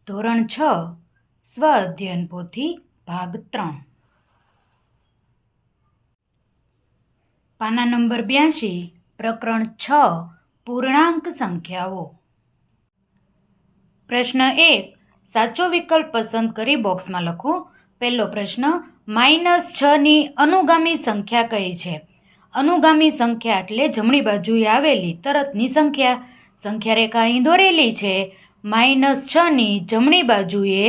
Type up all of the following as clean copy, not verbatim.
ધોરણ 6 સ્વ અધ્યયન પોથી ભાગ 3 પાના નંબર 82 પ્રકરણ 6 પૂર્ણાંક સંખ્યાઓ. પ્રશ્ન 1 સાચો વિકલ્પ પસંદ કરી બોક્સમાં લખો. પહેલો પ્રશ્ન, -6 ની અનુગામી સંખ્યા કઈ છે? અનુગામી સંખ્યા એટલે જમણી બાજુએ આવેલી તરતની સંખ્યા. સંખ્યા રેખા અહીં દોરેલી છે. -6 ની જમણી બાજુએ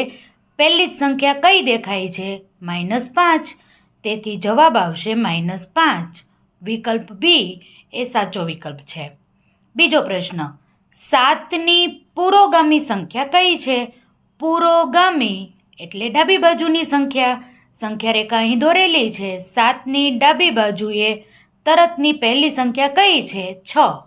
પહેલી જ સંખ્યા કઈ દેખાય છે? -5. તેથી જવાબ આવશે -5. વિકલ્પ બી એ સાચો વિકલ્પ છે. બીજો પ્રશ્ન, 7 ની પુરોગામી સંખ્યા કઈ છે? પુરોગામી એટલે ડાબી બાજુની સંખ્યા. સંખ્યા રેખા અહીં દોરેલી છે. 7 ની ડાબી બાજુએ તરતની પહેલી સંખ્યા કઈ છે? 6.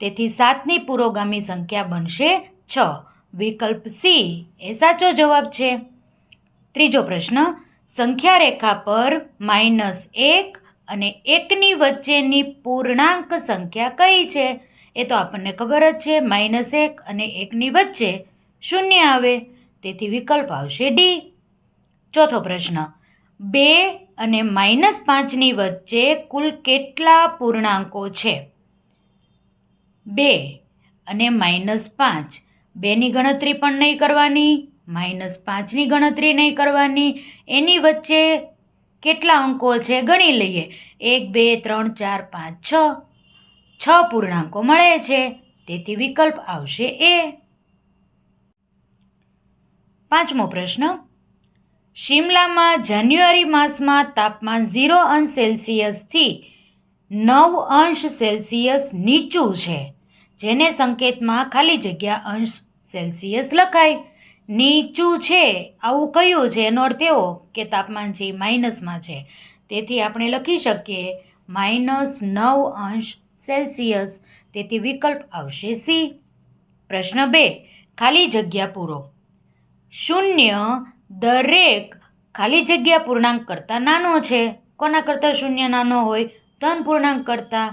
તેથી 7 ની પુરોગામી સંખ્યા બનશે 6. વિકલ્પ સી એ સાચો જવાબ છે. ત્રીજો પ્રશ્ન, સંખ્યા રેખા પર -1 અને 1ની વચ્ચેની પૂર્ણાંક સંખ્યા કઈ છે? એ તો આપણને ખબર જ છે. -1 અને 1ની વચ્ચે 0 આવે, તેથી વિકલ્પ આવશે ડી. ચોથો પ્રશ્ન, 2 અને -5ની વચ્ચે કુલ કેટલા પૂર્ણાંકો છે? 2 અને -5. 2ની ગણતરી પણ નહીં કરવાની, -5ની ગણતરી નહીં કરવાની. એની વચ્ચે કેટલા અંકો છે ગણી લઈએ. 1, 2, 3, 4, 5, 6. 6 પૂર્ણાંકો મળે છે, તેથી વિકલ્પ આવશે એ. પાંચમો પ્રશ્ન, શિમલામાં જાન્યુઆરી માસમાં તાપમાન 0° થી 9° નીચું છે, જેને સંકેતમાં ખાલી જગ્યા અંશ / લખાય. નીચું છે આવું કયું છે? એનો અર્થ એવો કે તાપમાન છે એ માઇનસમાં છે, તેથી આપણે લખી શકીએ -9°C. તેથી વિકલ્પ આવશે સી. પ્રશ્ન 2 ખાલી જગ્યા પૂરો. 0 દરેક ખાલી જગ્યા પૂર્ણાંક કરતાં નાનો છે. કોના કરતાં 0 નાનો હોય? ધન પૂર્ણાંક કરતાં,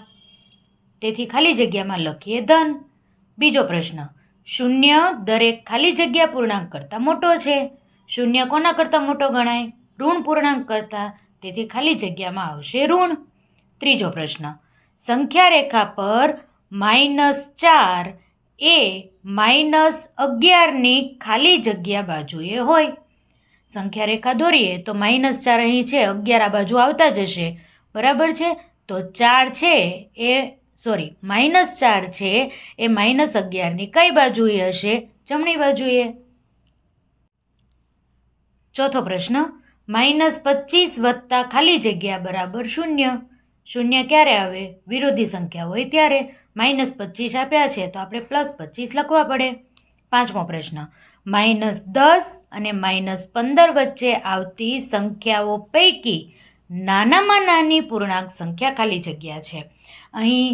તેથી ખાલી જગ્યામાં લખીએ ધન. બીજો પ્રશ્ન, 0 દરેક ખાલી જગ્યા પૂર્ણાંક કરતાં મોટો છે. 0 કોના કરતાં મોટો ગણાય? ઋણ પૂર્ણાંક કરતાં, તેથી ખાલી જગ્યામાં આવશે ઋણ. ત્રીજો પ્રશ્ન, સંખ્યા રેખા પર -4 એ -11ની ખાલી જગ્યા બાજુએ હોય. સંખ્યા રેખા દોરીએ તો -4 અહીં છે, 11 આ બાજુ આવતા જશે, બરાબર છે. તો 4 છે એ -4 છે એ -11ની કઈ બાજુએ હશે? જમણી બાજુએ. ચોથો પ્રશ્ન, -25 વત્તા ખાલી જગ્યા બરાબર 0. 0 ક્યારે આવે? વિરોધી સંખ્યા હોય ત્યારે. -25 આપ્યા છે તો આપણે +25 લખવા પડે. પાંચમો પ્રશ્ન, -10 અને -15 વચ્ચે આવતી સંખ્યાઓ પૈકી નાનામાં નાની પૂર્ણાંક સંખ્યા ખાલી જગ્યા છે. અહીં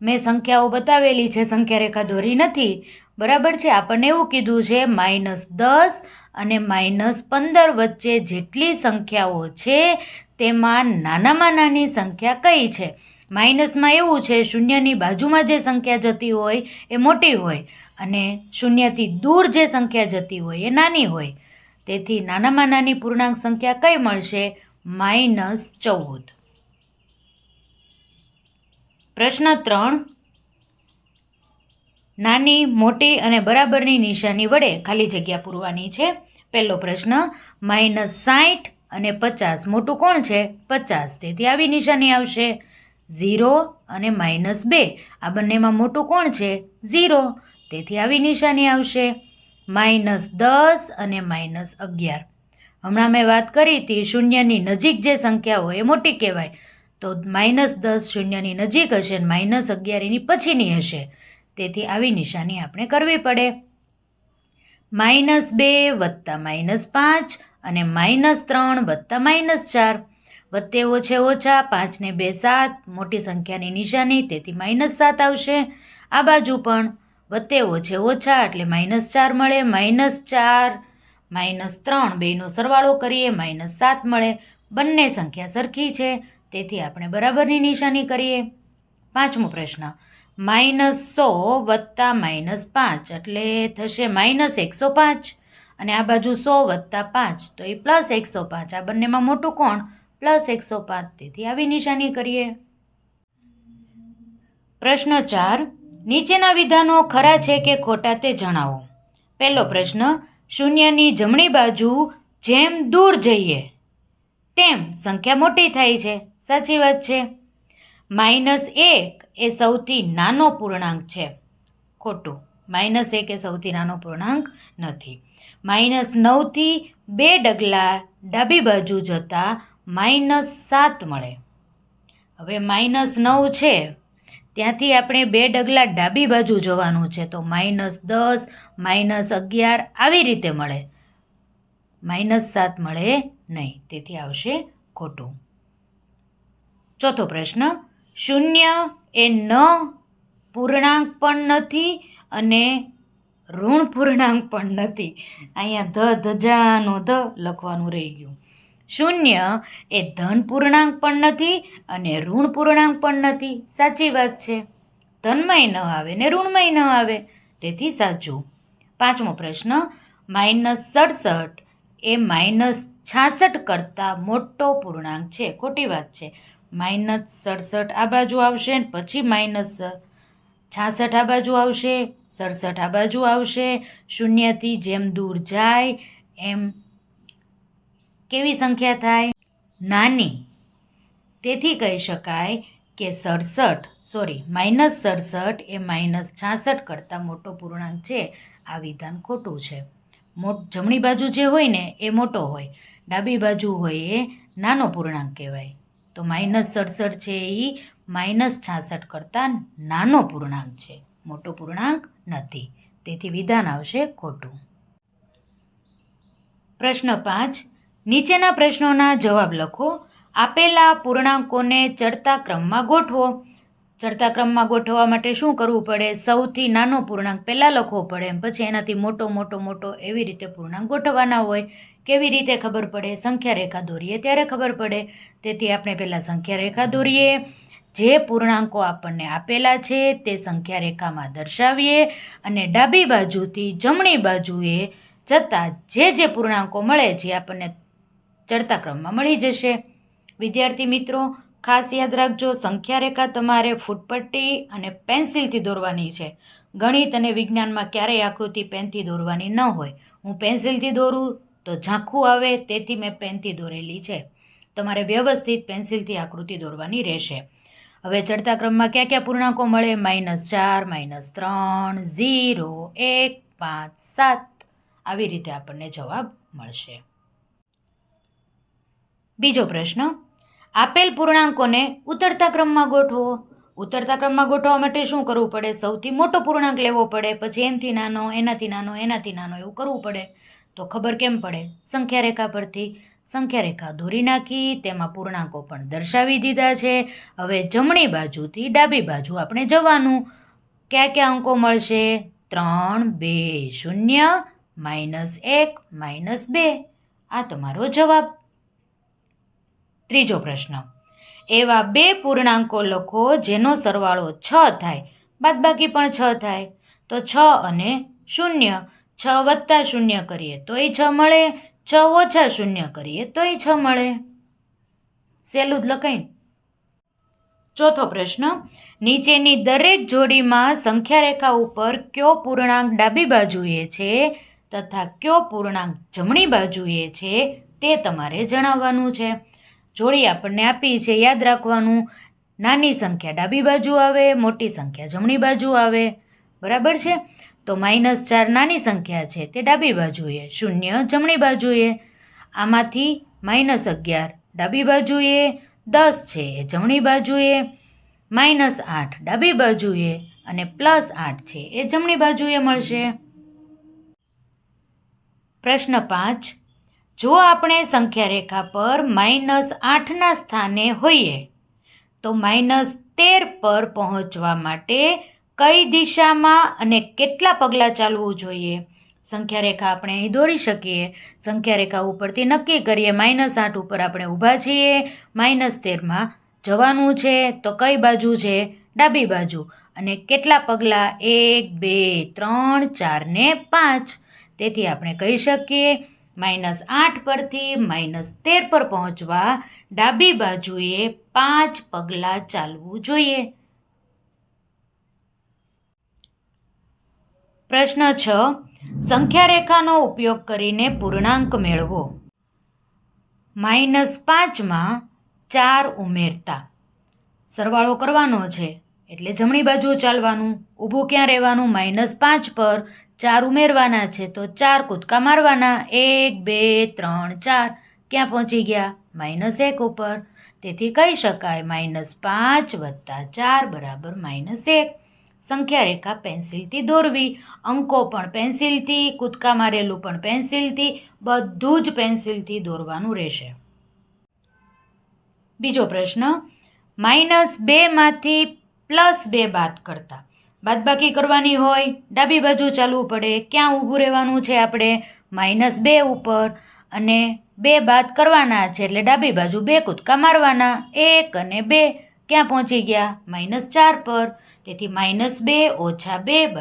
મેં સંખ્યાઓ બતાવેલી છે, સંખ્યા રેખા દોરી નથી, બરાબર છે. આપણને એવું કીધું છે -10 અને -15 વચ્ચે જેટલી સંખ્યાઓ છે તેમાં નાનામાં નાની સંખ્યા કઈ છે? માઇનસમાં એવું છે, શૂન્યની બાજુમાં જે સંખ્યા જતી હોય એ મોટી હોય અને શૂન્યથી દૂર જે સંખ્યા જતી હોય એ નાની હોય. તેથી નાનામાં નાની પૂર્ણાંક સંખ્યા કઈ મળશે? -14. પ્રશ્ન 3 નાની, મોટી અને બરાબરની નિશાની વડે ખાલી જગ્યા પૂરવાની છે. પહેલો પ્રશ્ન, -60 અને 50. મોટું કોણ છે? 50, તેથી આવી નિશાની આવશે. 0 અને -2, આ બંનેમાં મોટું કોણ છે? 0, તેથી આવી નિશાની આવશે. -10 અને -11. હમણાં મેં વાત કરી હતી, શૂન્યની નજીક જે સંખ્યા હોય એ મોટી કહેવાય. તો -10 શૂન્યની નજીક હશે અને -11 એની પછીની હશે, તેથી આવી નિશાની આપણે કરવી પડે. -2 વત્તા -5 અને -3 વત્તા -4. વત્તે ઓછે ઓછા, 5 ને 2 7, મોટી સંખ્યાની નિશાની, તેથી -7 આવશે. આ બાજુ પણ વત્તે ઓછે ઓછા એટલે -4 મળે. -4 -3 બેનો સરવાળો કરીએ -7 મળે. બંને સંખ્યા સરખી છે, તેથી આપણે બરાબરની નિશાની કરીએ. પાંચમો પ્રશ્ન, -100 વત્તા -5 એટલે થશે -105. અને આ બાજુ 100 વત્તા 5 તો એ +105. આ બંનેમાં મોટું કોણ? +105. તેથી આવી નિશાની કરીએ. પ્રશ્ન 4. નીચેના વિધાનો ખરા છે કે ખોટા તે જણાવો. પહેલો પ્રશ્ન, શૂન્યની જમણી બાજુ જેમ દૂર જઈએ તેમ સંખ્યા મોટી થાય છે. સાચી વાત છે. -1 એ સૌથી નાનો પૂર્ણાંક છે. ખોટું. -1 એ સૌથી નાનો પૂર્ણાંક નથી. -9 થી 2 ડગલા ડાબી બાજુ જતાં -7 મળે. હવે -9 છે ત્યાંથી આપણે 2 ડગલા ડાબી બાજુ જવાનું છે તો -10, -11 આવી રીતે મળે. -7 મળે નહીં. તેથી આવશે ખોટું. ચોથો પ્રશ્ન, શૂન્ય એ ન પૂર્ણાંક પણ નથી અને ઋણ પૂર્ણાંક પણ નથી. અહીંયા ધજાનો લખવાનું રહી ગયું. શૂન્ય એ ધન પૂર્ણાંક પણ નથી અને ઋણ પૂર્ણાંક પણ નથી. સાચી વાત છે. ધનમાંય ન આવે ને ઋણમાંય ન આવે. તેથી સાચું. પાંચમો પ્રશ્ન, -67 એ -66 કરતાં મોટો પૂર્ણાંક છે. ખોટી વાત છે. -67 આ બાજુ આવશે ને પછી -66 આ બાજુ આવશે, 67 આ બાજુ આવશે. શૂન્યથી જેમ દૂર જાય એમ કેવી સંખ્યા થાય? નાની. તેથી કહી શકાય કે -67 એ -66 કરતાં મોટો પૂર્ણાંક છે. આ વિધાન ખોટું છે. જમણી બાજુ જે હોય ને એ મોટો હોય, ડાબી બાજુ હોય એ નાનો પૂર્ણાંક કહેવાય. તો -67 છે એ -66 કરતાં નાનો પૂર્ણાંક છે, મોટો પૂર્ણાંક નથી. તેથી વિધાન આવશે ખોટું. પ્રશ્ન 5. નીચેના પ્રશ્નોના જવાબ લખો. આપેલા પૂર્ણાંકોને ચડતા ક્રમમાં ગોઠવો. ચડતા ક્રમમાં ગોઠવવા માટે શું કરવું પડે? સૌથી નાનો પૂર્ણાંક પહેલાં લખવો પડે, પછી એનાથી મોટો એવી રીતે પૂર્ણાંક ગોઠવવાના હોય. કેવી રીતે ખબર પડે? સંખ્યા રેખા દોરીએ ત્યારે ખબર પડે. તેથી આપણે પહેલાં સંખ્યા રેખા દોરીએ. જે પૂર્ણાંકો આપણને આપેલા છે તે સંખ્યા રેખામાં દર્શાવીએ અને ડાબી બાજુથી જમણી બાજુએ જતાં જે પૂર્ણાંકો મળે છે આપણને ચડતા ક્રમમાં મળી જશે. વિદ્યાર્થી મિત્રો, ખાસ યાદ રાખજો, સંખ્યા રેખા તમારે ફૂટપટ્ટી અને પેન્સિલથી દોરવાની છે. ગણિત અને વિજ્ઞાનમાં ક્યારેય આકૃતિ પેનથી દોરવાની ન હોય. હું પેન્સિલથી દોરું તો ઝાંખું આવે, તેથી મેં પેનથી દોરેલી છે. તમારે વ્યવસ્થિત પેન્સિલથી આકૃતિ દોરવાની રહેશે. હવે ચડતા ક્રમમાં કયા કયા પૂર્ણાંકો મળે? -4, -3, 0, 1, 5, 7 આવી રીતે આપણને જવાબ મળશે. બીજો પ્રશ્ન, આપેલ પૂર્ણાંકોને ઉતરતા ક્રમમાં ગોઠવો. ઉતરતા ક્રમમાં ગોઠવવા માટે શું કરવું પડે? સૌથી મોટો પૂર્ણાંક લેવો પડે, પછી એનાથી નાનો, એનાથી નાનો, એનાથી નાનો એવું કરવું પડે. તો ખબર કેમ પડે? સંખ્યા રેખા પરથી. સંખ્યા રેખા દોરી નાખી, તેમાં પૂર્ણાંકો પણ દર્શાવી દીધા છે. હવે જમણી બાજુથી ડાબી બાજુ આપણે જવાનું. કયા કયા અંકો મળશે? 3, 2, 0, -1, -2. આ તમારો જવાબ. ત્રીજો પ્રશ્ન, એવા 2 પૂર્ણાંકો લખો જેનો સરવાળો 6 થાય, બાદબાકી પણ 6 થાય. તો 6 અને 0, 6 વત્તા 0 કરીએ તોય 6 મળે, 6 ઓછા 0 કરીએ તોય 6 મળે. સહેલું જ લખાય. ચોથો પ્રશ્ન, નીચેની દરેક જોડીમાં સંખ્યા રેખા ઉપર કયો પૂર્ણાંક ડાબી બાજુએ છે તથા કયો પૂર્ણાંક જમણી બાજુએ છે તે તમારે જણાવવાનું છે. જોડી આપણને આપી છે, યાદ રાખવાનું. નાની સંખ્યા ડાબી બાજુ આવે, મોટી સંખ્યા જમણી બાજુ આવે. બરાબર છે? તો -4 નાની સંખ્યા છે તે ડાબી બાજુએ, 0 જમણી બાજુએ. આમાંથી -11 ડાબી બાજુએ, 10 છે એ જમણી બાજુએ, -8 ડાબી બાજુએ અને +8 છે એ જમણી બાજુએ મળશે. પ્રશ્ન 5. જો આપણે સંખ્યા રેખા પર -8ના સ્થાને હોઈએ તો -13 પર પહોંચવા માટે કઈ દિશામાં અને કેટલા પગલાં ચાલવું જોઈએ? સંખ્યા રેખા આપણે અહીં દોરી શકીએ. સંખ્યા રેખા ઉપરથી નક્કી કરીએ. -8 ઉપર આપણે ઊભા છીએ, -13માં જવાનું છે તો કઈ બાજુ છે? ડાબી બાજુ. અને કેટલા પગલાં? 1, 2, 3, 4 ને 5. તેથી આપણે કહી શકીએ -8 પરથી -13 પર પહોંચવા ડાબી બાજુએ 5 પગલાં ચાલવું જોઈએ. પ્રશ્ન 6. સંખ્યા રેખાનો ઉપયોગ કરીને પૂર્ણાંક મેળવો. -5માં 4 ઉમેરતા સરવાળો કરવાનો છે એટલે જમણી બાજુ ચાલવાનું. ઊભું ક્યાં રહેવાનું? -5 પર 4 ઉમેરવાના છે તો 4 કૂદકા મારવાના. 1 2 3 4. ક્યાં પહોંચી ગયા? -1 ઉપર. તેથી કહી શકાય -5 + 4 = -1. સંખ્યા રેખા પેન્સિલથી દોરવી. અંકો પણ પેન્સિલથી, કૂદકા મારેલું પણ પેન્સિલથી, બધું જ પેન્સિલથી દોરવાનું રહેશે. બીજો પ્રશ્ન, -2માંથી +2 બાદ કરતા બાદબાકી કરવાની હોય, ડાબી બાજુ ચાલવું પડે. ક્યાં ઊભું રહેવાનું છે આપણે? -2 ઉપર, અને 2 બાદ કરવાના છે એટલે ડાબી બાજુ 2 કૂદકા મારવાના. 1 અને 2. ક્યાં પહોંચી ગયા? -4 પર. તેથી -2 - 2 =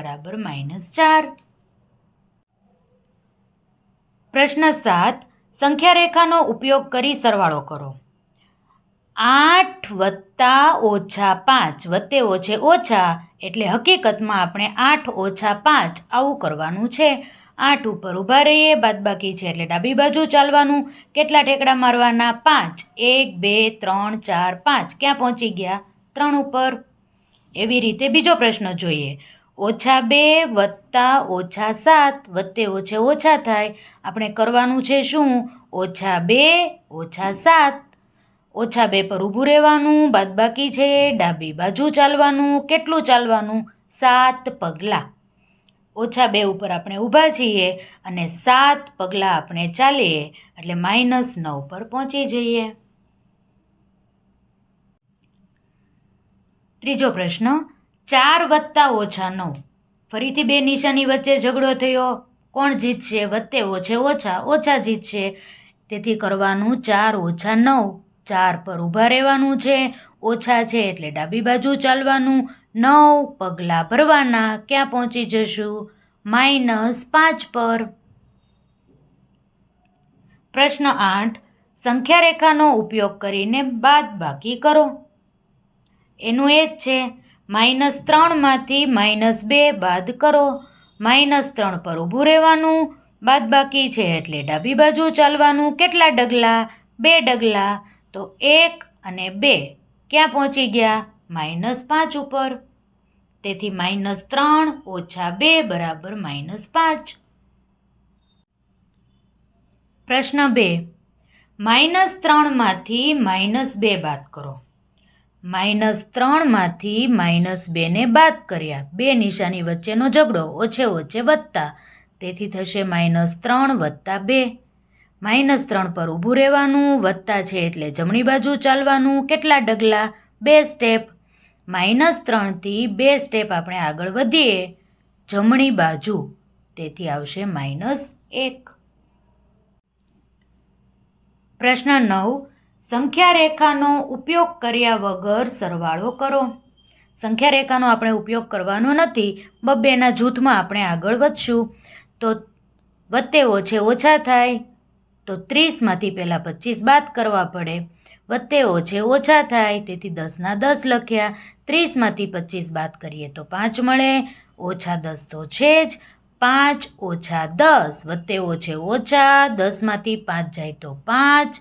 -4. પ્રશ્ન 7. સંખ્યા રેખાનો ઉપયોગ કરી સરવાળો કરો. 8 + -5 વત્તે ઓછે ઓછા એટલે હકીકતમાં આપણે 8 - 5 આવું કરવાનું છે. 8 ઉપર ઊભા રહીએ, બાદબાકી છે એટલે ડાબી બાજુ ચાલવાનું. કેટલા ઠેકડા મારવાના? 5. 1 2 3 4 5. ક્યાં પહોંચી ગયા? 3 ઉપર. એવી રીતે બીજો પ્રશ્ન જોઈએ. -2 + -7 વત્તે ઓછે ઓછા થાય. આપણે કરવાનું છે શું? -2 - 7. -2 પર ઊભું રહેવાનું, બાદબાકી છે, ડાબી બાજુ ચાલવાનું. કેટલું ચાલવાનું? 7 પગલાં. -2 ઉપર આપણે ઊભા છીએ અને 7 પગલાં આપણે ચાલીએ એટલે -9 પર પહોંચી જઈએ. ત્રીજો પ્રશ્ન, 4 + -9. ફરીથી 2 નિશાની વચ્ચે ઝઘડો થયો. કોણ જીતશે? વત્તે ઓછે ઓછા, ઓછા જીતશે. તેથી કરવાનું 4 - 9. 4 પર ઊભા રહેવાનું છે, ઓછા છે એટલે ડાબી બાજુ ચાલવાનું. 9 પગલાં ભરવાના. ક્યાં પહોંચી જશું? -5 પર. પ્રશ્ન 8. સંખ્યા રેખાનો ઉપયોગ કરીને બાદબાકી કરો. એનું એ જ છે. -3માંથી -2 બાદ કરો. -3 પર ઊભું રહેવાનું, બાદબાકી છે એટલે ડાબી બાજુ ચાલવાનું. કેટલા ડગલા? 2 ડગલા. તો 1 અને 2. ક્યાં પહોંચી ગયા? -5 ઉપર. તેથી -3 - 2 = -5. પ્રશ્ન 2. -3માંથી -2 બાદ કરો. -3માંથી -2 ને બાદ કર્યા. 2 નિશાની વચ્ચેનો ઝઘડો, ઓછે ઓછે વત્તા. તેથી થશે -3 + 2. -3 પર ઊભું રહેવાનું, વત્તા છે એટલે જમણી બાજુ ચાલવાનું. કેટલા ડગલા? 2 સ્ટેપ. -3થી 2 સ્ટેપ આપણે આગળ વધીએ જમણી બાજુ, તેથી આવશે -1. પ્રશ્ન 9. સંખ્યા રેખાનો ઉપયોગ કર્યા વગર સરવાળો કરો. સંખ્યા રેખાનો આપણે ઉપયોગ કરવાનો નથી. બબ્બેના જૂથમાં આપણે આગળ વધશું. તો વત્તે ઓછે ઓછા થાય તો 30માંથી પહેલાં 25 બાદ કરવા પડે. વત્તે ઓછે ઓછા થાય તેથી 10ના 10 લખ્યા. 30માંથી 25 બાદ કરીએ તો 5 મળે. -10 તો છે જ. 5 - 10 વત્તે ઓછે ઓછા. 10માંથી 5 જાય તો 5.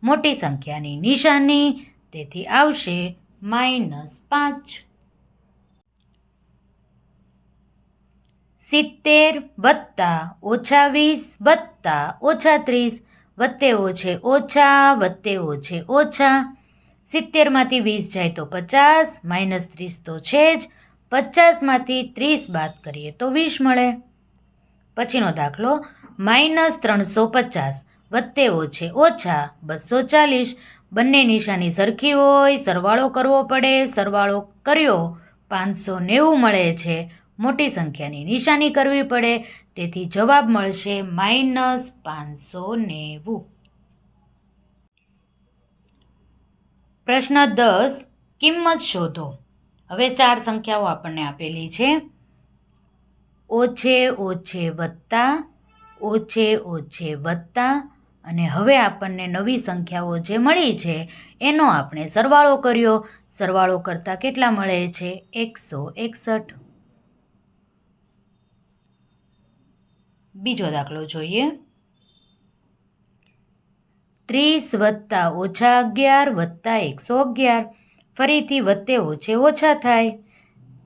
મોટી સંખ્યાની નિશાની, તેથી આવશે -5. 70 + -20 + -30 વત્તે ઓછે ઓછા, વત્તે ઓછે ઓછા. 70માંથી 20 જાય તો 50, -30 તો છે જ. 50માંથી 30 બાદ કરીએ તો 20 મળે. પછીનો દાખલો, -350 વત્તે ઓછે ઓછા 240. બંને નિશાની સરખી હોય, સરવાળો કરવો પડે. સરવાળો કર્યો 590 મળે છે. મોટી સંખ્યાની નિશાની કરવી પડે, તેથી જવાબ મળશે -590. પ્રશ્ન 10. કિંમત શોધો. હવે 4 સંખ્યાઓ આપણને આપેલી છે. ઓછે ઓછે વત્તા ઓછે ઓછે વત્તા અને હવે આપણને નવી સંખ્યાઓ જે મળી છે એનો આપણે સરવાળો કર્યો. સરવાળો કરતાં કેટલા મળે છે? 161. બીજો દાખલો જોઈએ. 30 વત્તા ઓછા 11 વત્તા 111. ફરીથી વત્તે ઓછે ઓછા થાય.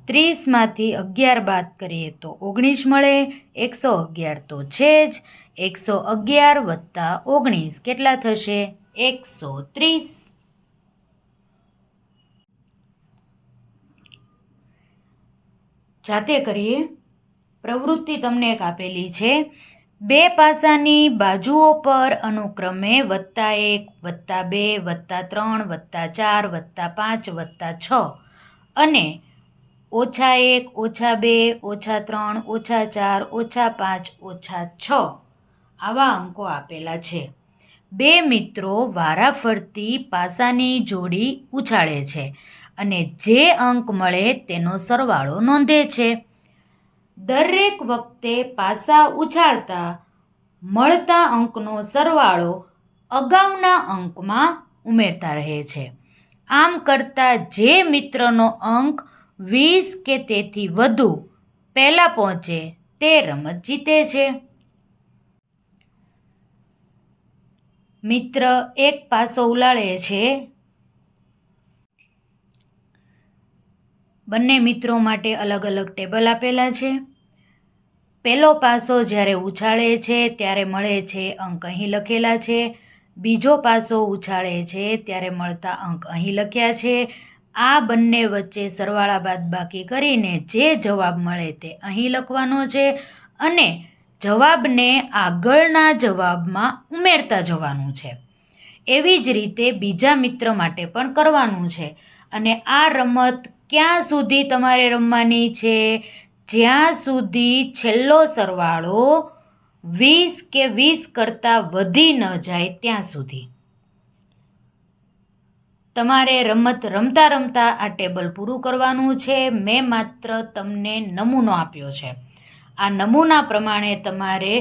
30માંથી 11 બાદ કરીએ તો 19 મળે. 111 તો છે જ. 111 વત્તા 19 કેટલા થશે? 130. જાતે કરીએ. પ્રવૃત્તિ તમને એક આપેલી છે. બે પાસાની બાજુઓ પર અનુક્રમે +1, +2, +3, +4, +5, +6 અને -1, -2, -3, -4, -5, -6 આવા અંકો આપેલા છે. બે મિત્રો વારાફરતી પાસાની જોડી ઉછાળે છે અને જે અંક મળે તેનો સરવાળો નોંધે છે. દરેક વખતે પાસા ઉછાળતા મળતા અંકનો સરવાળો અગાઉના અંકમાં ઉમેરતા રહે છે. આમ કરતાં જે મિત્રનો અંક 20 કે તેથી વધુ પહેલાં પહોંચે તે રમત જીતે છે. મિત્ર એક પાસો ઉલાળે છે. બંને મિત્રો માટે અલગ અલગ ટેબલ આપેલા છે. પહેલો પાસો જ્યારે ઉછાળે છે ત્યારે મળે છે અંક અહીં લખેલા છે. બીજો પાસો ઉછાળે છે ત્યારે મળતા અંક અહીં લખ્યા છે. આ બંને વચ્ચે સરવાળા બાદબાકી કરીને જે જવાબ મળે તે અહીં લખવાનો છે અને જવાબને આગળના જવાબમાં ઉમેરતા જવાનું છે. એવી જ રીતે બીજા મિત્ર માટે પણ કરવાનું છે. અને આ રમત ક્યાં સુધી તમારે રમવાની છે? જ્યાં સુધી છેલ્લો સરવાળો 20 કે 20 કરતાં વધી ન જાય ત્યાં સુધી. તમારે રમત રમતા રમતા આ ટેબલ પૂરું કરવાનું છે. મેં માત્ર તમને નમૂનો આપ્યો છે. આ નમૂના પ્રમાણે તમારે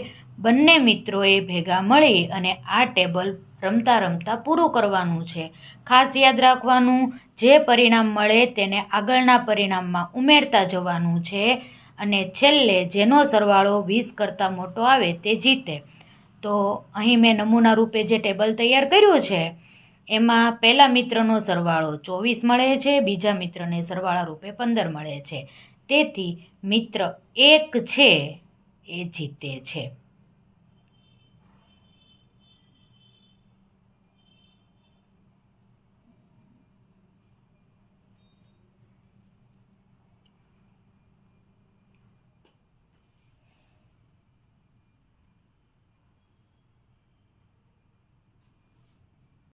બંને મિત્રોએ ભેગા મળી અને આ ટેબલ રમતા રમતા પૂરું કરવાનું છે. ખાસ યાદ રાખવાનું, જે પરિણામ મળે તેને આગળના પરિણામમાં ઉમેરતા જવાનું છે અને છેલ્લે જેનો સરવાળો 20 કરતાં મોટો આવે તે જીતે. તો અહીં મેં નમૂના રૂપે જે ટેબલ તૈયાર કર્યું છે એમાં પહેલા મિત્રનો સરવાળો 24 મળે છે, બીજા મિત્રને સરવાળા રૂપે 15 મળે છે. તેથી મિત્ર 1 છે એ જીતે છે.